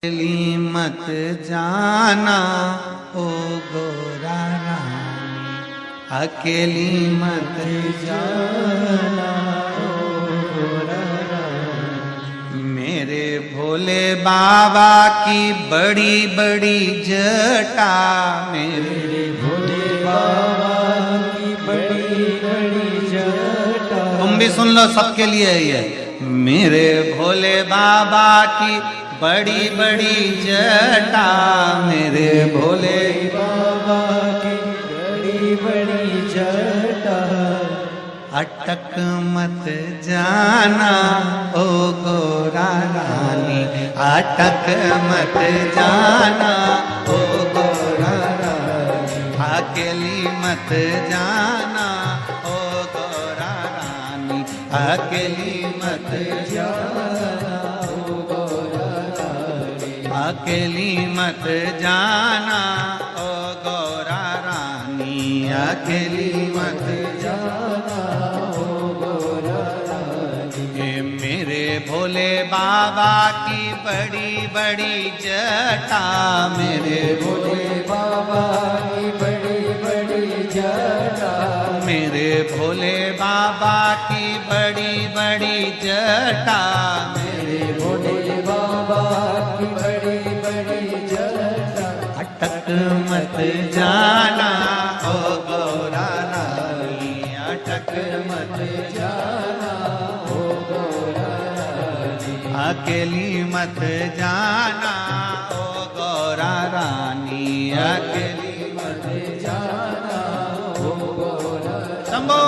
अकेली मत जाना ओ गोरा रानी, अकेली मत जाना ओ गोरा रानी। मेरे भोले बाबा की बड़ी बड़ी जटा, मेरे भोले बाबा की बड़ी बड़ी जटा। तुम भी सुन लो, सबके लिए है ये। मेरे भोले बाबा की बड़ी बड़ी जटा, मेरे भोले बाबा की बड़ी बड़ी जटा। अटक मत जाना ओ गोरा रानी, अटक मत जाना ओ गोरा रानी, अकेली मत जाना ओ गोरा रानी, अकेली मत जाना, अकेली मत जाना ओ गोरा रानी, अकेली मत जाना ओ गोरा रानी। ये मेरे भोले बाबा की बड़ी बड़ी जटा, मेरे भोले बाबा की बड़ी बड़ी जटा, मेरे भोले बाबा की बड़ी बड़ी जटा, मेरे भोले बाबा की बड़ी बड़ी जटा। अटक मत जाना ओ गोरा रानी, अटक मत जाना ओ गोरा रानी, अकेली मत जाना ओ गोरा रानी, अकेली मत जाना ओ गोरा। शंभो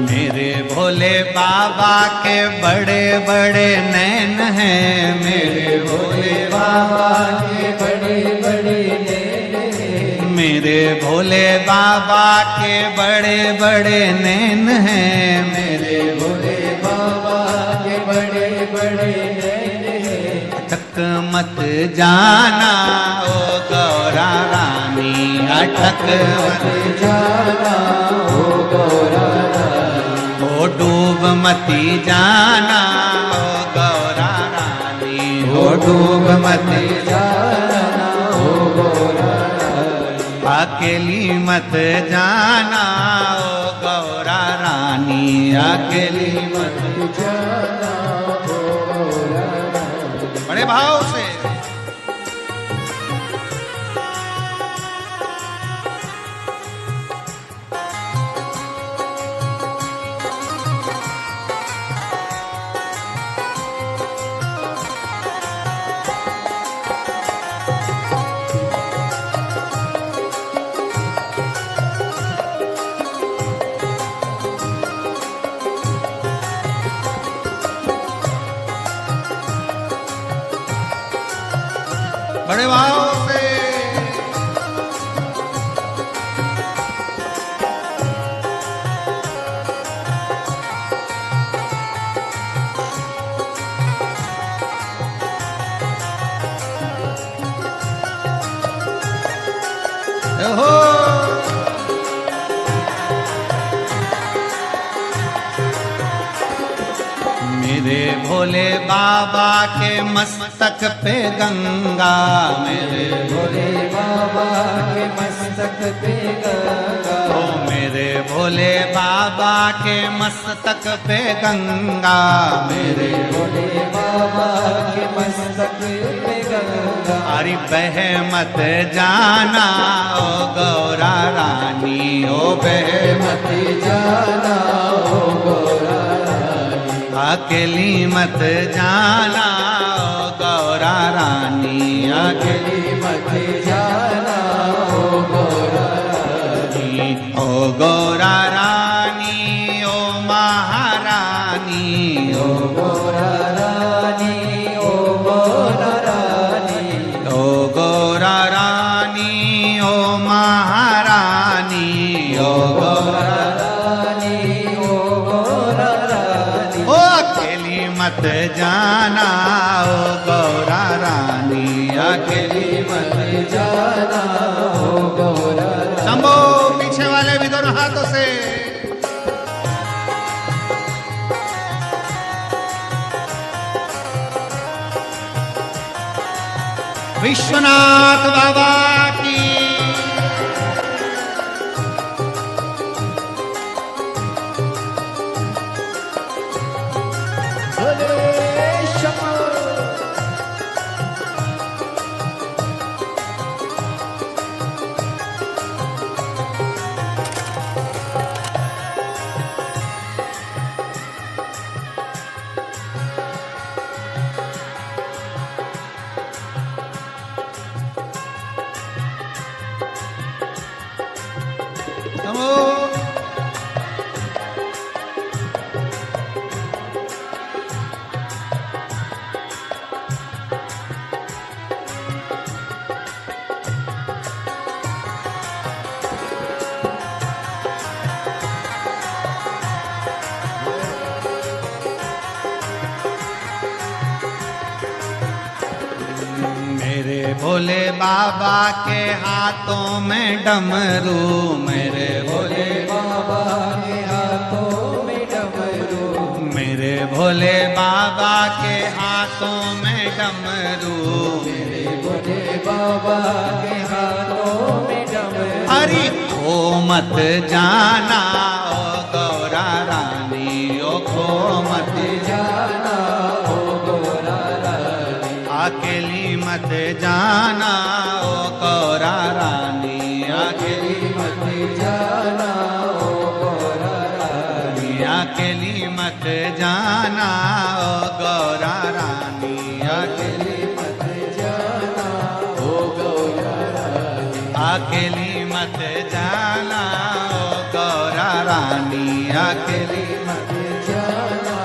मेरे भोले बाबा के बड़े बड़े नैन हैं, मेरे भोले बाबा के बड़े बड़े नैन हैं, मेरे भोले बाबा के बड़े बड़े नैन हैं, मेरे भोले बाबा के बड़े बड़े नैन हैं। अटक मत जाना ओ गौरा रानी, अटक मत जाना ओ गौरा रानी, ओ डूब मती जाना ओ गौरा रानी, ओ डूब मती जाना ओ गौरा रानी, अकेली मत जाना ओ गौरा रानी, अकेली मत जाना ओ गौरा रानी। बड़े भाव से बड़े भाव से हो। मेरे भोले बाबा के मस्तक पे गंगा, मेरे भोले बाबा के मस्तक पे गंगा, ओ मेरे भोले बाबा के मस्तक पे गंगा, मेरे भोले बाबा के मस्तक पे गंगा। अरे बह मत जाना ओ गौरा रानी, ओ बह मत जाना ओ गौरा रानी, अकेली मत जाना ओ गौरा रानी, अकेली मत जाना ओ गौरा रानी, ओ गौरा रानी ओ महारानी, ओ गौरा रानी ओ गौरा रानी, ओ गौरा रानी ओ महारानी, ओ गौरा रानी ओ गौरा रानी, ओ अकेली मत जाना ओ गौरा रानी, अकेली मत जाना ओ गौरा रानी। शंभो पीछे वाले भी दोनों हाथों से। विश्वनाथ बाबा की मेरे भोले बाबा के हाथों में डमरू, मेरे भोले बाबा के हाथों में डमरू, मेरे भोले बाबा के हाथों में डमरू, मेरे भोले बाबा के हाथों में डमरू। हरि खो मत जाना ओ गौरा रानी, ओ खो मत जाना ओ गौरा रानी, अकेली मत जाना ओ गौरा रानी, अकेली मत जाना ओ गौरा रानी, अकेली मत जाना ओ गौरा रानी, अकेली मत जाना ओ गौरा रानी, अकेली मत जाना ओ गौरा रानी, अकेली मत जाना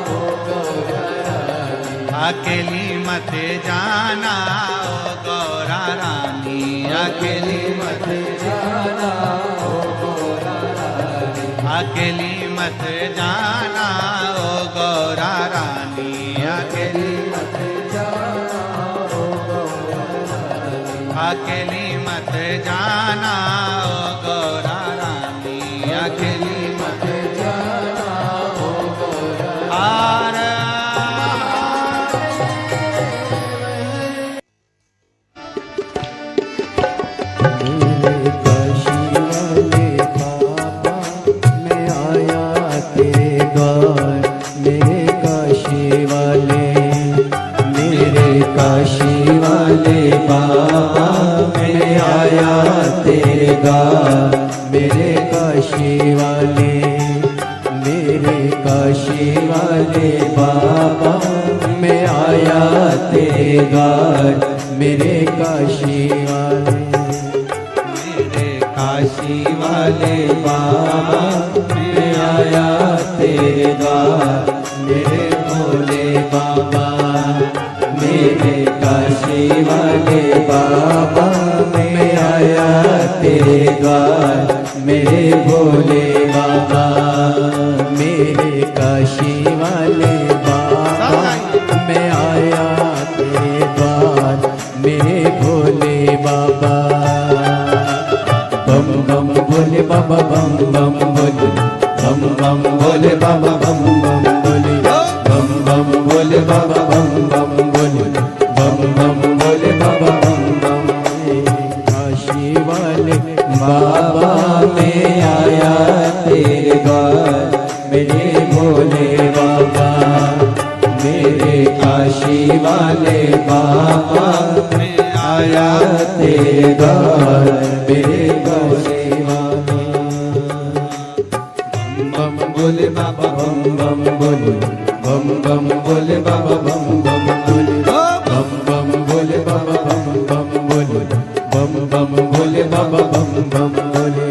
ओ गौरा रानी, अकेली मत जाना ओ गौरा रानी, अकेली मत जाना ओ गौरा रानी, अकेली मत जाना ओ गौरा रानी, अकेली मत जाना ओ गौरा रानी, अकेली मत जाना ओ गौरा रानी, अकेली मत जाना ओ गौरा आर मेरे काशी वाले बाबा मैं आया तेरे द्वार, मेरे काशी वाले, मेरे काशी वाले बाबा मैं आया तेरे द्वार, मेरे काशी वाले, मेरे काशी वाले बाबा मैं आया तेरे द्वार, मेरे काशी वाले, मेरे काशी वाले बाबा मैं आया तेरे द्वार, मेरे भोले बाबा, मेरे काशी वाले बाबा मैं आया तेरे द्वार, मेरे भोले बाबा, मेरे काशी वाले बाबा मैं आया तेरे द्वार, मेरे भोले बाबा। बम बम भोले बाबा बम बम भोले, बम बम भोले बाबा बम बम भोले, बम बम भोले बाबा बम बम भोले, बम बम भोले बाबा बम बम भोले। काशी वाले बाबा मैं आया तेरे द्वार, मेरे भोले बाबा, मेरे काशी वाले बाबा मैं आया तेरे द्वार, मेरे काशी वाले। बम बम भोले बाबा बम बम भोले, बम बम भोले बाबा बम बम भोले, बम बम भोले बाबा बम बम भोले, बम बम भोले बाबा बम बम भोले।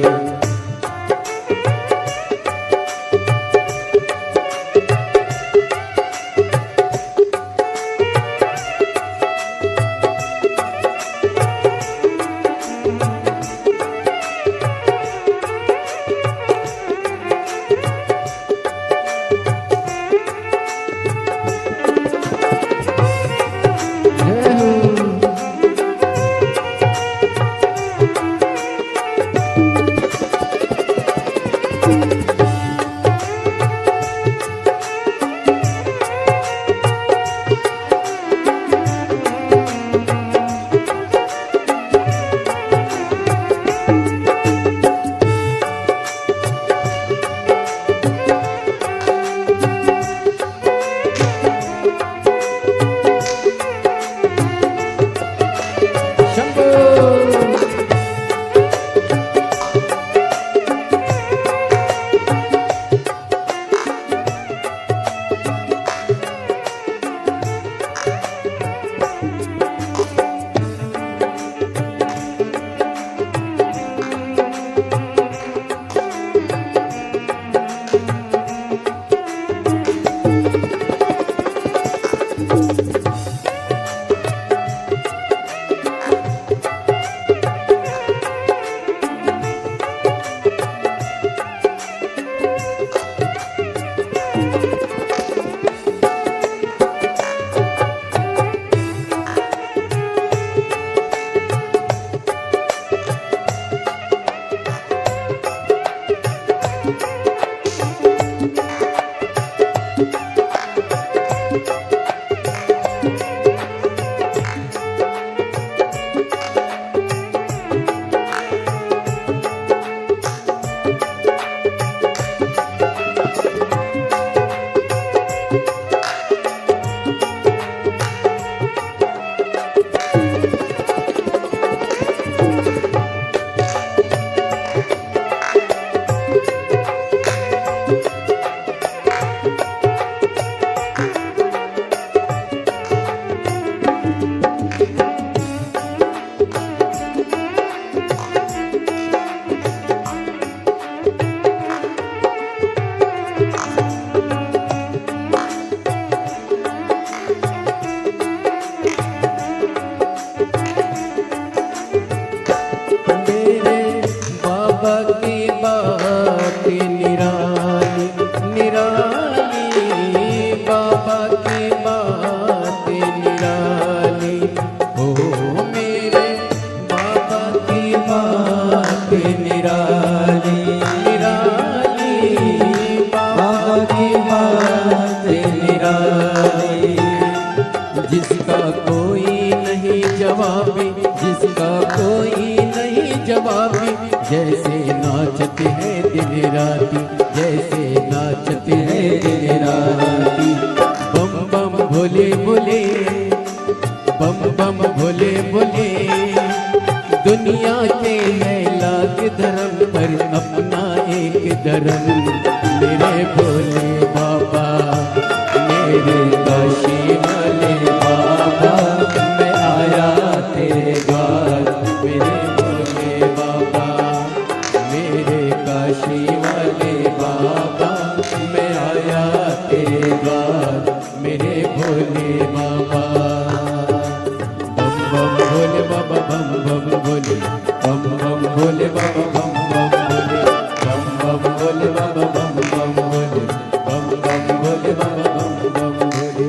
जिसका कोई नहीं जवाबी, जिसका कोई नहीं जवाबी, जैसे नाचते हैं दिन राती, जैसे नाचते हैं दिन राती। बम बम भोले भोले, बम बम भोले भोले, दुनिया के है लाख धर्म पर अपना एक धर्म। मेरे भोले बाबा, मेरे काशी वाले बाबा, मैं आया तेरे द्वार। मेरे भोले बाबा, मेरे काशी वाले बाबा, मैं आया तेरे द्वार। मेरे भोले बाबा, बम बम भोले बाबा, बम बम भोले, बम बम भोले बाबा, बम बम भोले, बम बम भोले बाबा, बम बम भोले, बम बम भोले बाबा, बम बम भोले।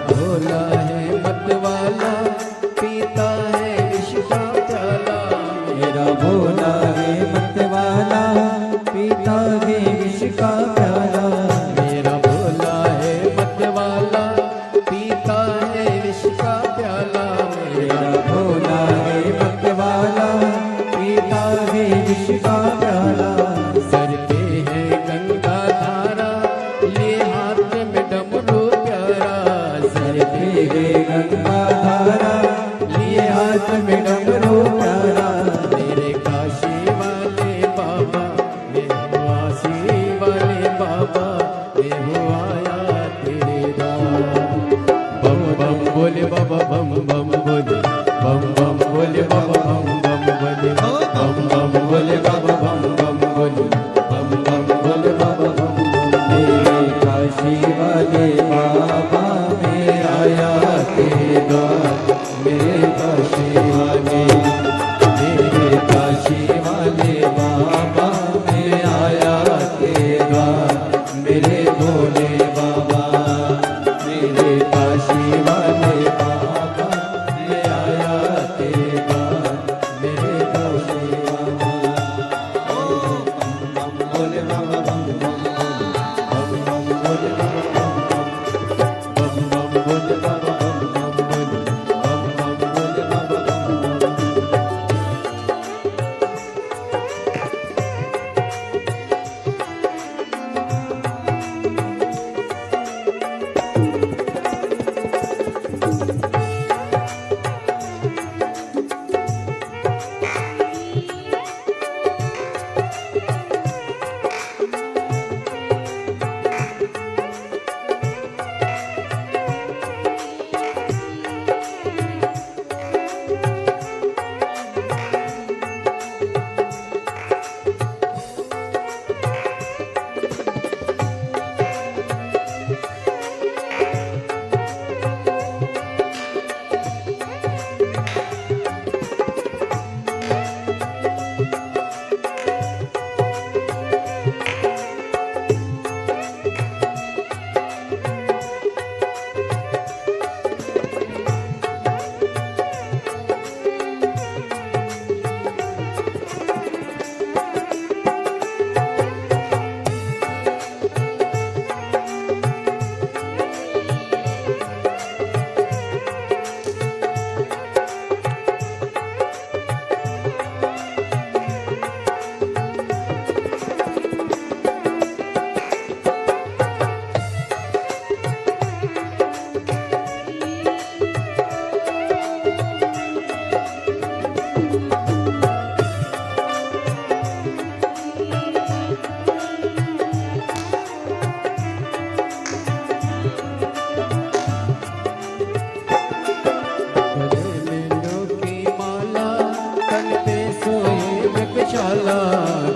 भोला है मतवाला, पीता है विष का प्याला। मेरा भोला है मतवाला, पीता है विष का प्याला। मेरा भोला है मतवाला, पीता विष का प्याला, सर पे है गंगा धारा, लिए हाथ में डमरू प्यारा, सर पे है गंगा धारा, लिए हाथ में डमरू प्यारा, मेरे काशी वाले बाबा, मैं वासी वाले बाबा, मैं हूँ आया तेरे द्वार। बम बम बोले बाबा बम बम बोले, बम बम बोले बाबा बम बम बोले, बम बम बोले बाबा बम बम बोले, बम बम बोले बाबा बम बम। मेरे काशी वाले बाबा मैं आया तेरे द्वार, मेरे काशी वाले, मेरे काशी वाले बाबा मैं आया तेरे द्वार, मेरे भोले बाबा, मेरे काशी वाले बाबा मैं आया तेरे द्वार, मेरे काशी वाले। बम बम बोले बाबा बम बम बोले, बम बम बोले बाबा बम बम बोले बाबा बम बम बोले, बम बम बोले बाबा बम बम।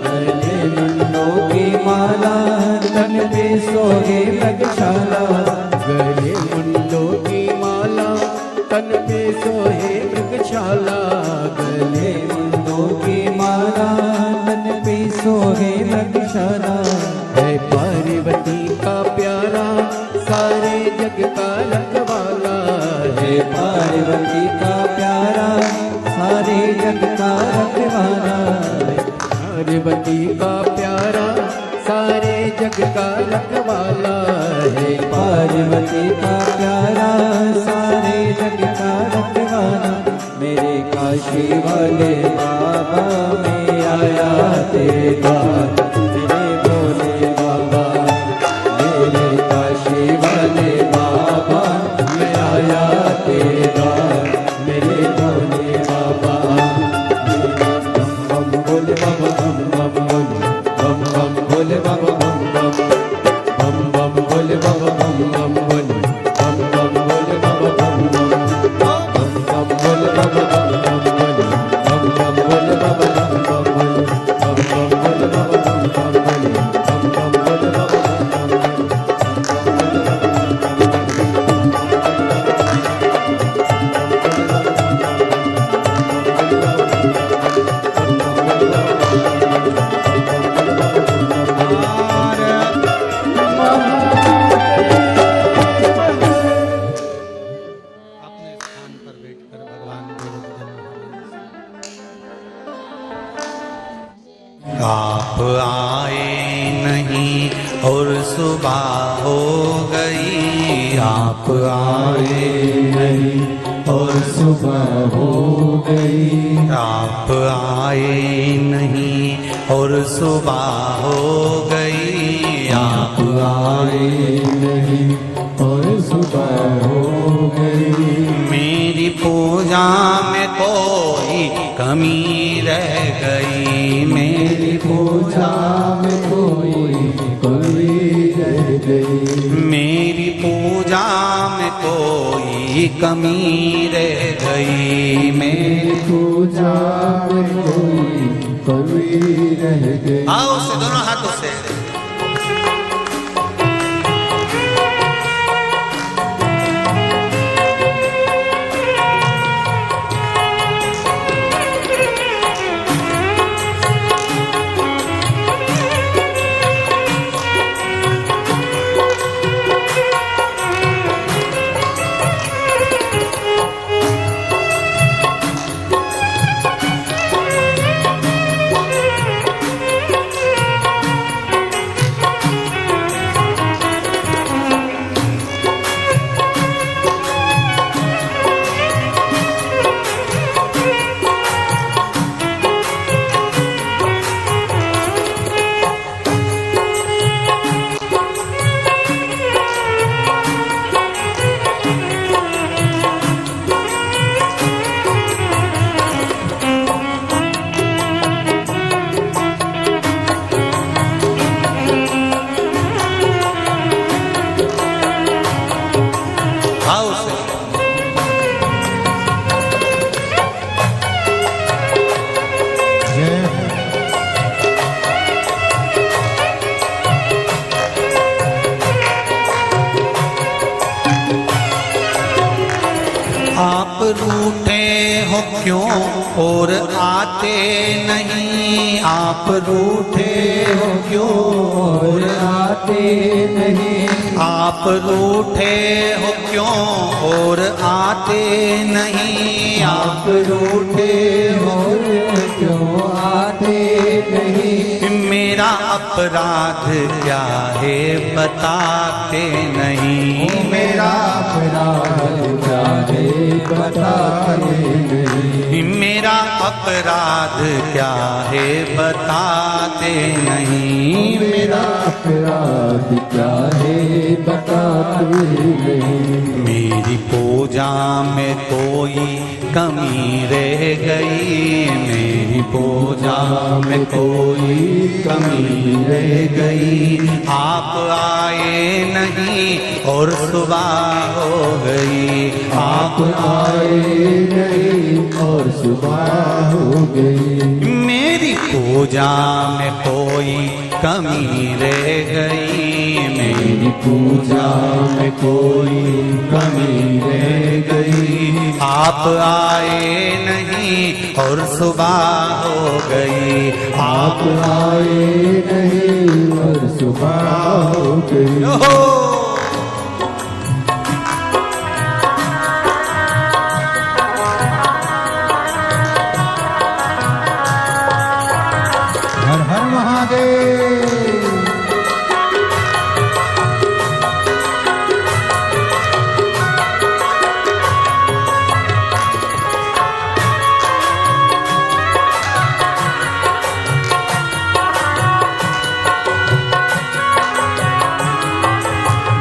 गले मुंडों की माला, तन पे सोहे मृगशाला, गले मुंडों की माला, तन पे सोहे मृगशाला, गले मुंडों की माला, तन पे सोहे मृगशाला, है पार्वती का प्यारा, सारे जग का रखवाला, है पार्वती का प्यारा, सारे जग का रखवाला, पार्वती का प्यारा, सारे जग का रखवाला, है पार्वती का प्यारा, सारे जग का रखवाला, मेरे काशी वाले बाबा मैं आया तेरे द्वार, मेरे भोले बाबा, मेरे काशी वाले बाबा मैं आया तेरे द्वार, मेरे भोले बाबा। बम बम बोले बाबा बम बम बोले, बम बम बोले बाबा बम बम, बम बम बोले बाबा बम बम बोले, बम बम बोले बाबा बम बम, बम बम बोले बाबा बम बम बोले, बम बम बोले बाबा बम बम बोले, बम बम बोले बाबा बम बम बोले, बम बम बोले बाबा बम बम बोले। आप आए नहीं और सुबह हो गई, आप आए नहीं और सुबह हो गई, आप आए नहीं और सुबह हो गई आप आए नहीं और सुबह हो गई। मेरी पूजा में कोई कमी रह गई, मेरी पूजा में कोई कमी रह गई। मेरी पूजा में कोई कमी रह गई, मेरी पूजा में कोई कमी रह गई। आओ से दोनों हाथों से आप रूठे हो क्यों और आते नहीं, आप रूठे हो क्यों और आते नहीं। आप रूठे हो क्यों और आते नहीं, आप रूठे हो क्यों आते नहीं। मेरा अपराध क्या है बताते नहीं, मेरा अपराध क्या है बताते नहीं। मेरा अपराध क्या है बताते नहीं, मेरा अपराध क्या है बताते नहीं। मेरी पूजा में कोई कमी रह गई, मेरी पूजा में कोई कमी रह गई। आप आए नहीं और सुबह हो गई, आप आए नहीं और सुबह हो गई। मेरी पूजा में कोई कमी रह गई, मेरी पूजा में कोई कमी रह गई। आप आए नहीं और सुबह हो गई, आप आए नहीं और सुबह हो गई। हर हर महादेव।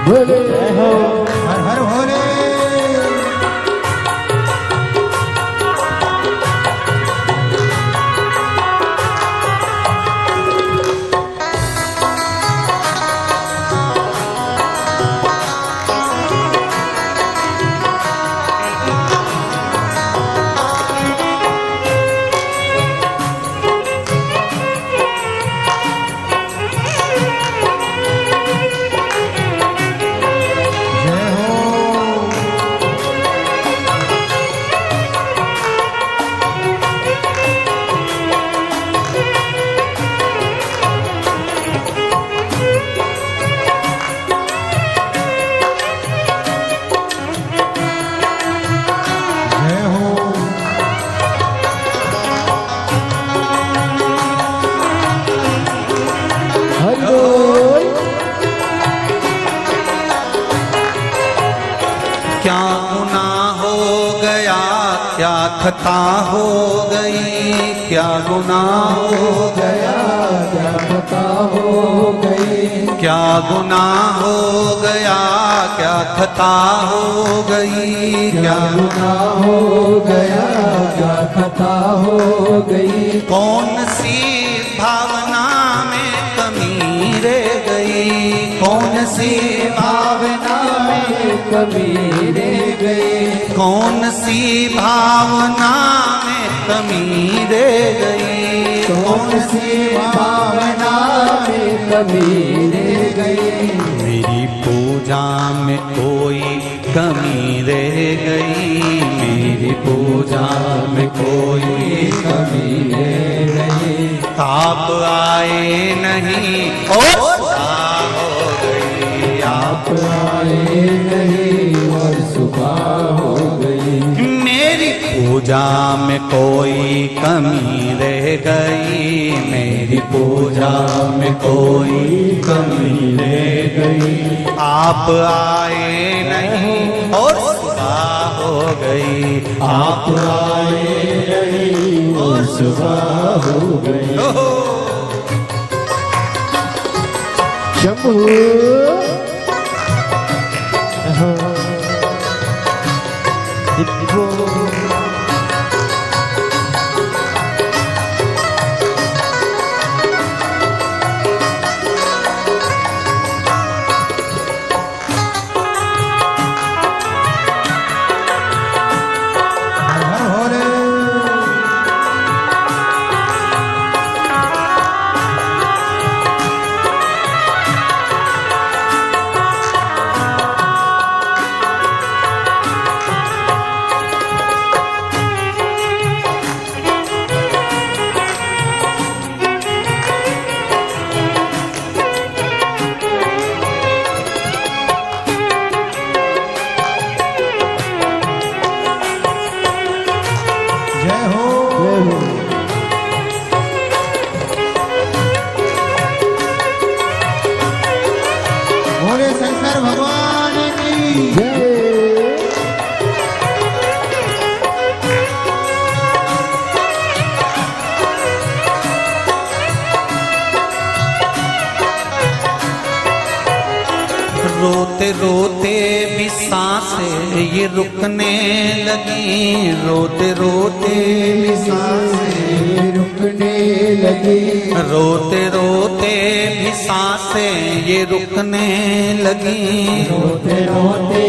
भोले हो हर हर भोले। क्या गुनाह हो गया, क्या खता हो गई, क्या गुनाह हो गया, खता हो गई, क्या गुनाह हो गया, क्या खता हो गई, क्या गुनाह हो गया, क्या खता हो गई। कौन सी भावना में कमी रह गई, कौन सी भावना में कमी रह गई, कौन सी भावना में कमी रह गई, कौन सी भावना में कमी रह गई। मेरी पूजा में कोई कमी रह गई, मेरी पूजा में कोई कमी रह गई। आप आए नहीं और सुबह हो गई, आप आए नहीं और सुबह हो गई। मेरी पूजा में कोई कमी रह गई, मेरी पूजा में कोई कमी रह गई। आप आए नहीं और सुबह हो गई, आप आए नहीं और सुबह हो गई। शंभू शंकर भगवान की जय। रोते रोते भी सांसें ये रुकने लगी, रोते रोते भी सांसें रुकने लगी, रोते रोते भी सांसें ये रुकने लगी, रोते रोते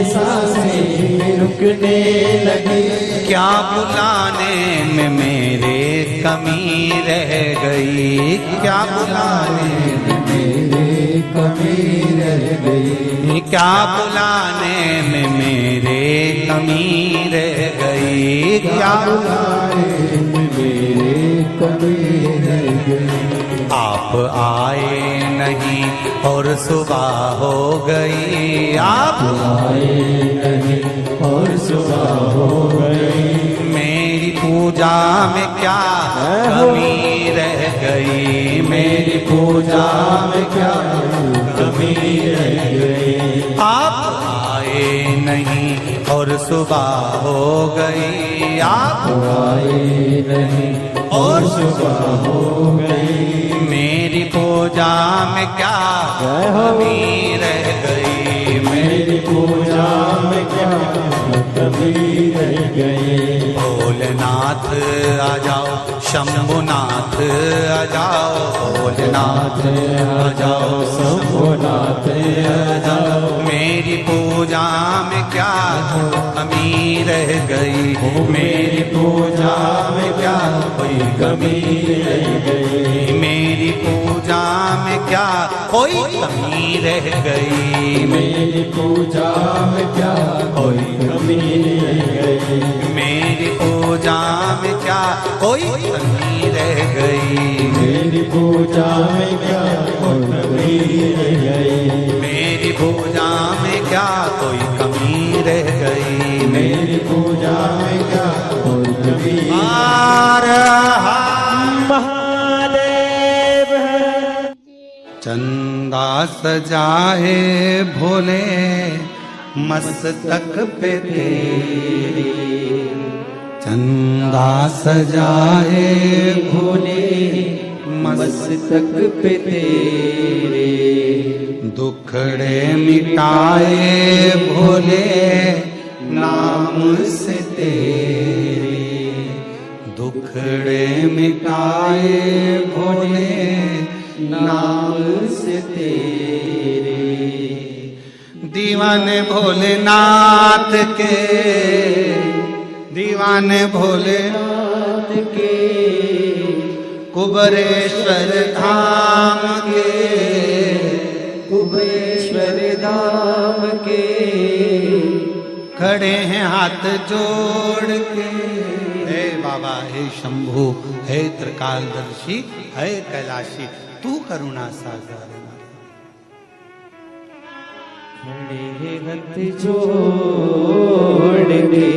सांसें रुकने लगी। क्या बुलाने में मेरे कमी रह गई, क्या बुलाने में मेरे कमी रह गई, क्या बुलाने में मेरे कमी रह गई, क्या बुलाने में मेरे कमी रह गई। आप आए नहीं और सुबह हो गई, आप आए नहीं और सुबह हो गई। मेरी पूजा में क्या कमी रह गई, मेरी पूजा में क्या कमी रह गई। आप आए नहीं और सुबह हो गई, आप आए नहीं और सुबह हो गई। मेरी पूजा में क्या कमी रह गई, मेरी पूजा में क्या कमी रह गई। भोलेनाथ आ जाओ, शंभुनाथ आ जाओ, भोलेनाथ आ जाओ, शंभुनाथ आ जाओ। मेरी पूजा में क्या कमी रह गई, मेरी पूजा में क्या कोई कमी रह गई, मेरी पूजा में क्या कोई कमी रह गई, मेरी पूजा में क्या कोई कमी रह गई। मेरी पूजा में क्या कोई कमी रह गई, मेरी पूजा में क्या कोई कमी रह गई। मेरी पूजा में क्या कोई कमी रह गई, मेरी पूजा में क्या कोई कमी। हर हर महादेव चंदा सजाए भोले मस्तक पे तेरी, चंदा सजाए भोले मस्तक पे तेरे। दुखड़े मिटाए भोले नाम से तेरे। दुखड़े मिटाए भोले नाम से तेरे। दीवाने भोलेनाथ के, दीवाने भोलेनाथ के कुबरेश्वर धाम के, कुबरेश्वर धाम के खड़े हैं हाथ जोड़ के। हे बाबा, हे शंभु, हे त्रिकालदर्शी, हे कैलाशी, तू करुणा सागर। खड़े हाथ जोड़ के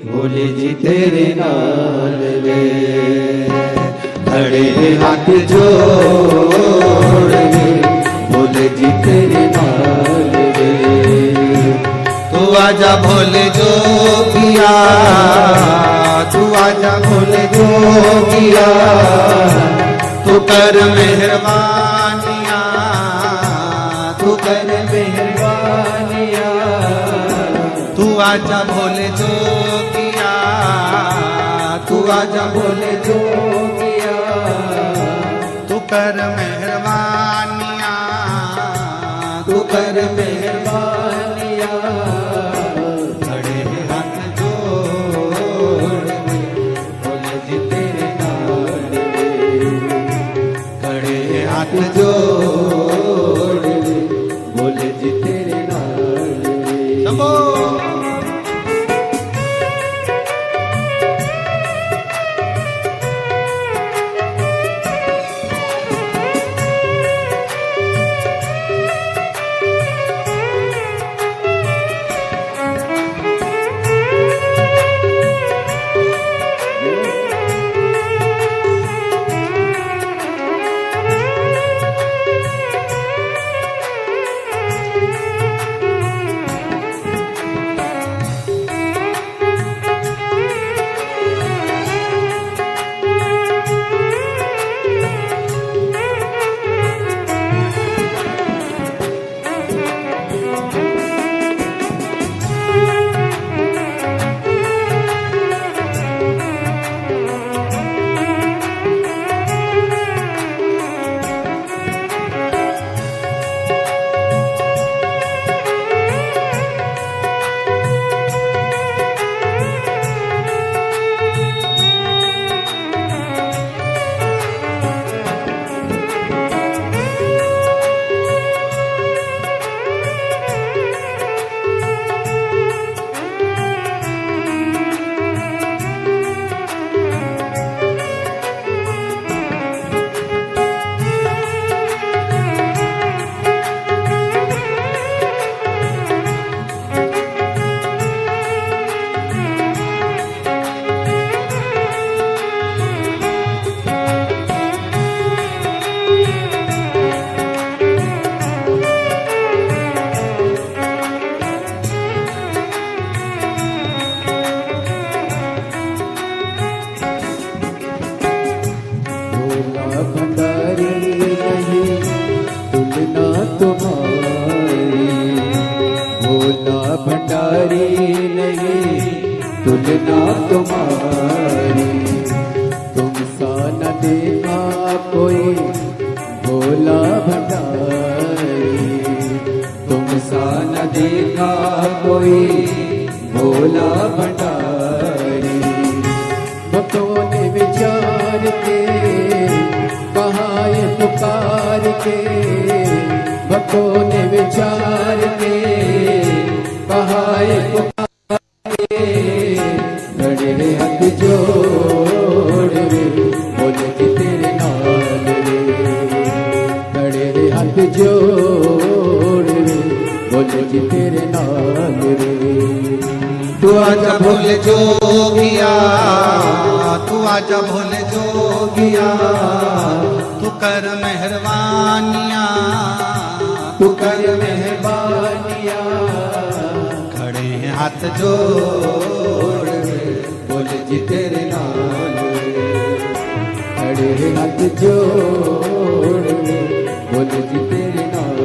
भोले जी तेरे नाल रे। खड़े हाथ जोड़ के भोले जी तेरे नाल रे। तू आजा भोले जोगिया, तू आजा भोले जोगिया, तू कर मेहरबानिया, तू कर मेहरबानिया। तू आजा भोले जोगिया, तू आजा भोले जोगिया, तू कर मेहरबानिया, तू कर मेहरबानिया। खड़े हाथ जोड़ भोले जी तेरे नाल रे। खड़े हाथ जोड़ भोले जी तेरे नाल रे। शंभो। भंडारी नहीं तुलना तुम्हारी। तुम सा न देखा कोई भोला भंडारी। तुम सा न देखा कोई भोला भंडारी। भक्तों ने विचार के कहा ये पुकार के। भक्तों ने विचार के कहा ये पुकार के। खड़े हाथ जोड़ रे बोले कि तेरे नाल रे। खड़े हाथ जोड़ रे बोले कि तेरे नाल रे। तू आजा भोले जोगिया, तू आजा भोले जोगिया, तू कर मेहरबानिया, तू कर मेहरबानिया। खड़े हैं हाथ जोड़ बोले जी तेरे नाल रे। खड़े हाथ जोड़ के बोले जी तेरे नाल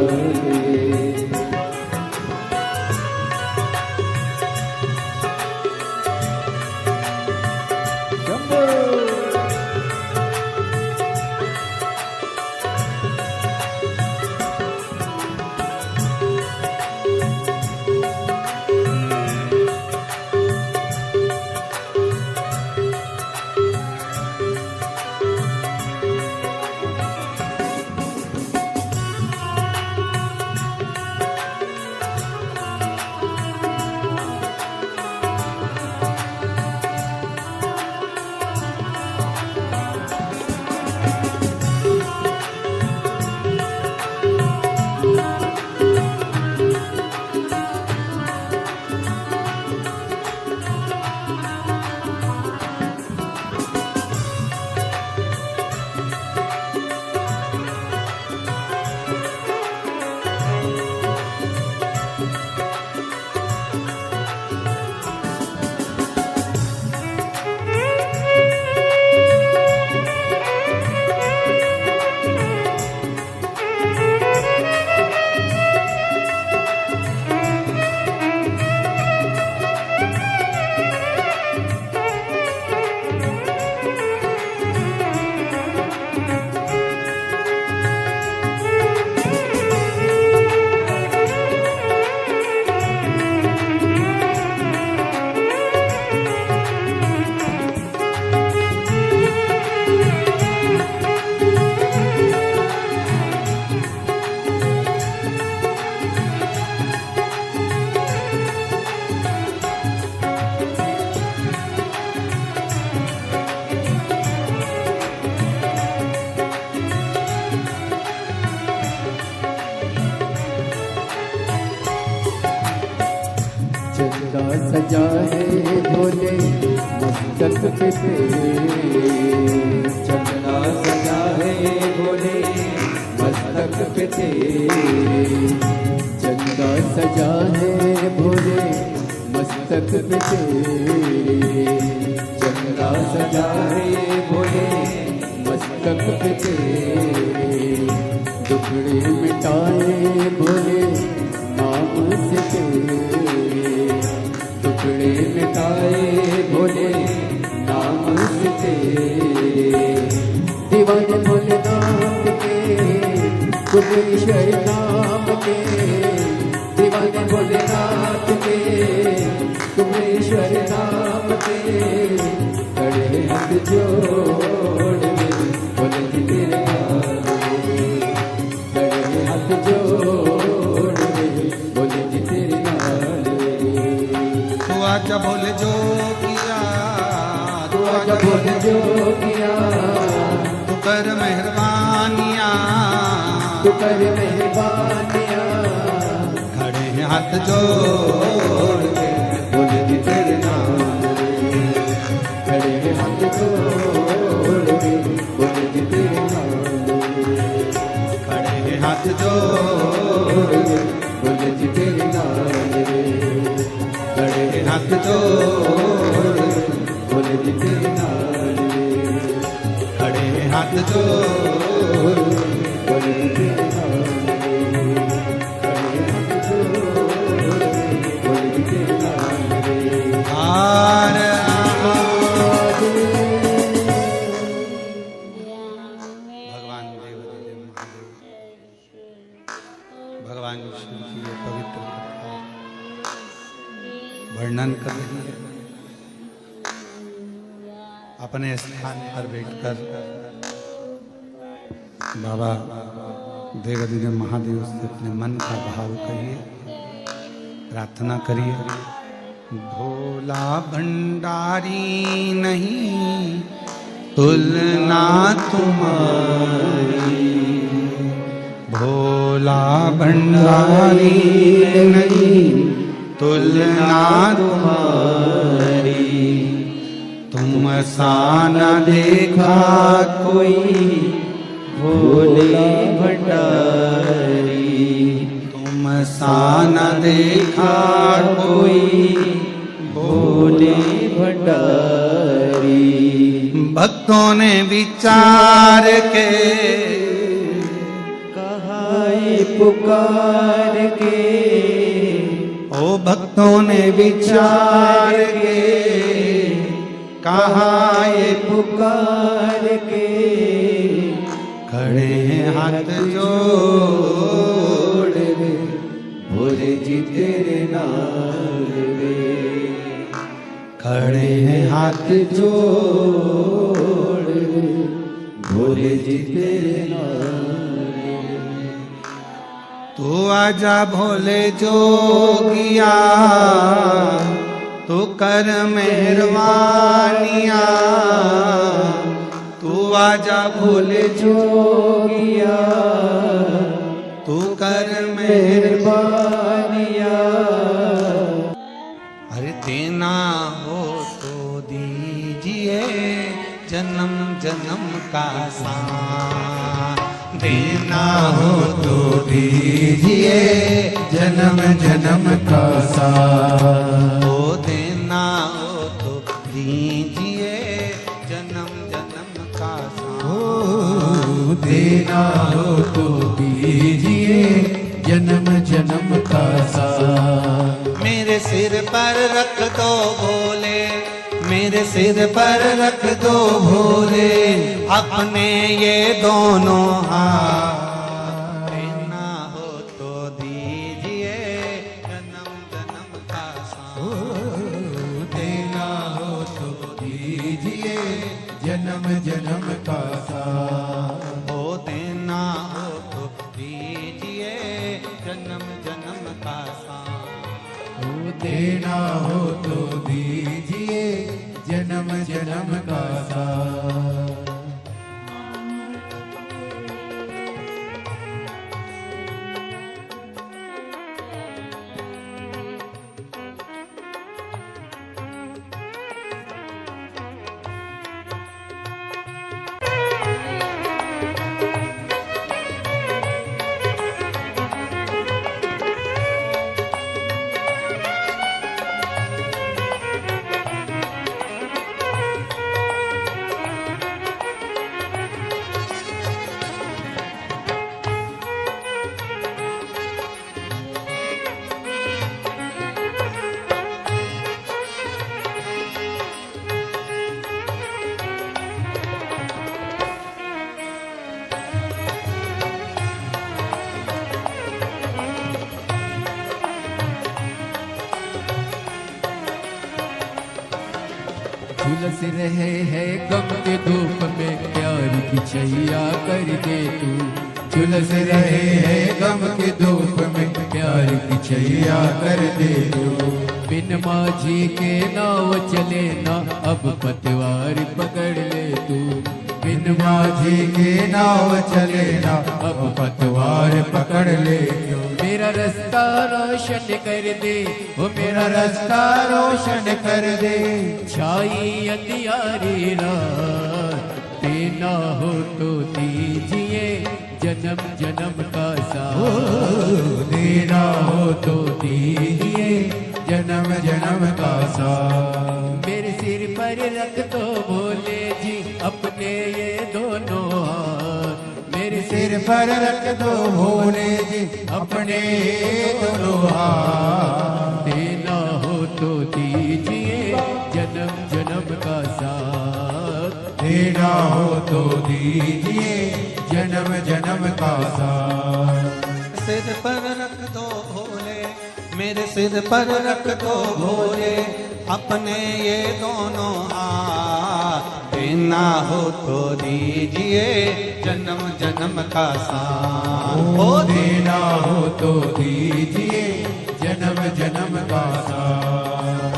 चंदा सजा है भोले मस्तक पे तेरे चंदा सजा है भोले मस्तक पे तेरे चंदा सजा है भोले मस्तक पे तेरे चंदा सजा है भोले मस्तक पे तेरे दुखड़े मिटाए भोले नाम से तेरे टुकड़े मिटाए भोले नाम से तेरे दीवाने भोलेनाथ के कुलेश्वर नाम के दीवाने भोलेनाथ के कुलेश्वर नाम के खड़े हाथ जोड़ के बोले जी तेरे नाम खड़े हाथ जोड़ के बोले जी तेरे नाम तू आजा बोले जो किया, तू आजा बोले जो किया, तू कर मेहरबानियाँ, तू कर मेहरबानियाँ खड़े हैं हाथ जोड़ के बोले जी तेरे नाम खड़े हैं हाथ जोड़ के बोले जी तेरे नाम खड़े हैं हाथ जोड़ के बोले जी तेरे नाम खड़े हैं हाथ जोड़ बोले जी तेरे नाम खड़े हैं हाथ जोड़ बोले जी तेरे नाम खड़े हाथ जोड़ बोले जी तेरे नाम हार भगवान देव भगवान शिव की ये पवित्र कथा वर्णन कर रही है। अपने स्थान पर बैठकर बाबा देवादिदेव महादेव से अपने मन का भाव कहिए, प्रार्थना करिए। भोला भंडारी नहीं तुलना तुम्हारी, भोला भंडारी नहीं तुलना तुम्हारी, तुम सा न देखा कोई भोले भंडारी, तुम सा न देखा कोई भोले भंडारी। भक्तों ने विचार के कहा ये पुकार के, ओ भक्तों ने विचार के कहा ये पुकार के, खड़े हैं हाथ जोड़ रे भोले जी तेरे नाल रे, खड़े हैं हाथ जोड़ रे भोले जी तेरे नाल रे। तू आजा भोले जोगिया, तू कर मेहरबानिया, तू आजा भोले जोगिया, तू कर मेहरबानिया। अरे देना हो तो दीजिए जन्म जन्म का साथ, देना हो तो दीजिए जन्म जन्म का साथ, ओ देना हो तो दीजिए जन्म जन्म का साथ, देना हो तो दीजिए जन्म जन्म का साथ। मेरे सिर पर रख दो भोले, मेरे सिर पर रख दो भोले अपने ये दोनों हाथ, देना हो तो दीजिए जन्म जन्म का साथ, देना हो तो दीजिए जन्म जन्म का साथ, ओ देना हो तो दीजिए जन्म जन्म का साथ, ओ देना हो तो दीजिए जन्म जन्म का साथ। झुलस रहे हैं गम के धूप में प्यार की छैया कर दे तू, झुलस रहे हैं गम के धूप में प्यार की छैया कर दे तू। बिन माझी के नाव चले ना अब पतवार पकड़ ले तू, बिन माझी के नाव चले ना अब पतवार पकड़ ले तू। मेरा रास्ता रोशन कर दे, वो मेरा रास्ता रोशन कर दे, छाई अंधियारी रात, देना हो तो दीजिए जन्म जन्म का साथ, देना हो तो दीजिए जन्म जन्म का साथ। मेरे सिर पर रख दो भोले जी अपने ये दोनों हाथ, मेरे सिर पर रख दो भोले जी अपने ये दोनों हाथ, देना हो तो दीजिए जन्म जन्म का साथ, देना हो तो दीजिए जन्म जन्म का साथ। सिर पर रख दो भोले, मेरे सिर पर रख दो भोले अपने ये दोनों हाथ, देना हो तो दीजिए जन्म जन्म का साथ, ओ देना हो तो दीजिए जन्म जन्म का साथ।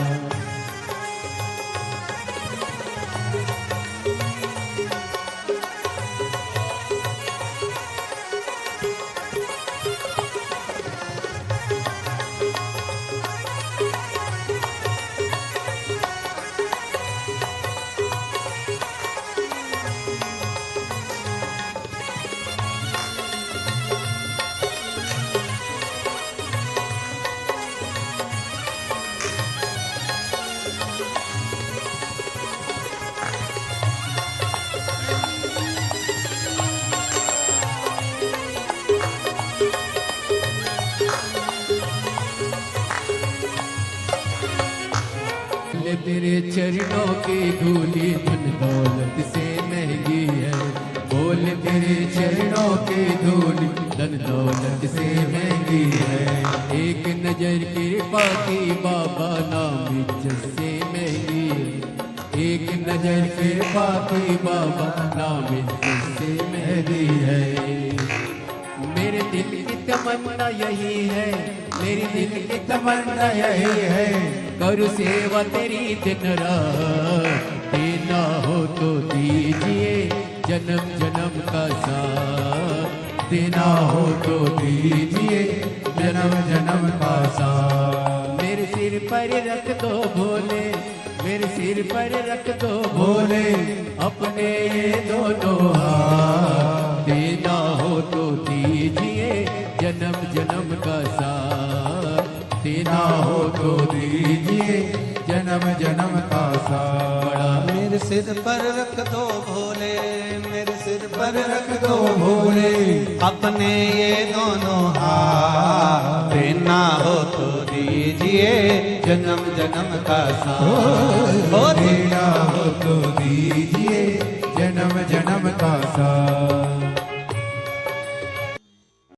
बोले तेरे चरणों की धूली धन दौलत से महंगी है, बोले तेरे चरणों की धूली धन दौलत से महंगी है। एक नजर कृपा की बाबा नाम इज्जत से महंगी है, एक नजर कृपा की बाबा नाम इज्जत से महंगी है। मेरे दिल की तमन्ना यही है, मेरी दिल की तमन्ना यही है, करूँ सेवा तेरी दिन रात, देना हो तो दीजिए जन्म जन्म का साथ, देना हो तो दीजिए जन्म जन्म का साथ। मेरे सिर पर रख दो भोले, मेरे सिर पर रख दो भोले, अपने ये दोनों हाथ, देना हो तो दीजिए जन्म जन्म का साथ, देना हो तो दीजिए जन्म जन्म का साथ। बड़ा मेरे सिर पर रख दो भोले, मेरे सिर पर रख दो भोले, अपने ये दोनों हाथ, देना हो तो दीजिए जन्म जन्म का साथ, देना हो तो दीजिए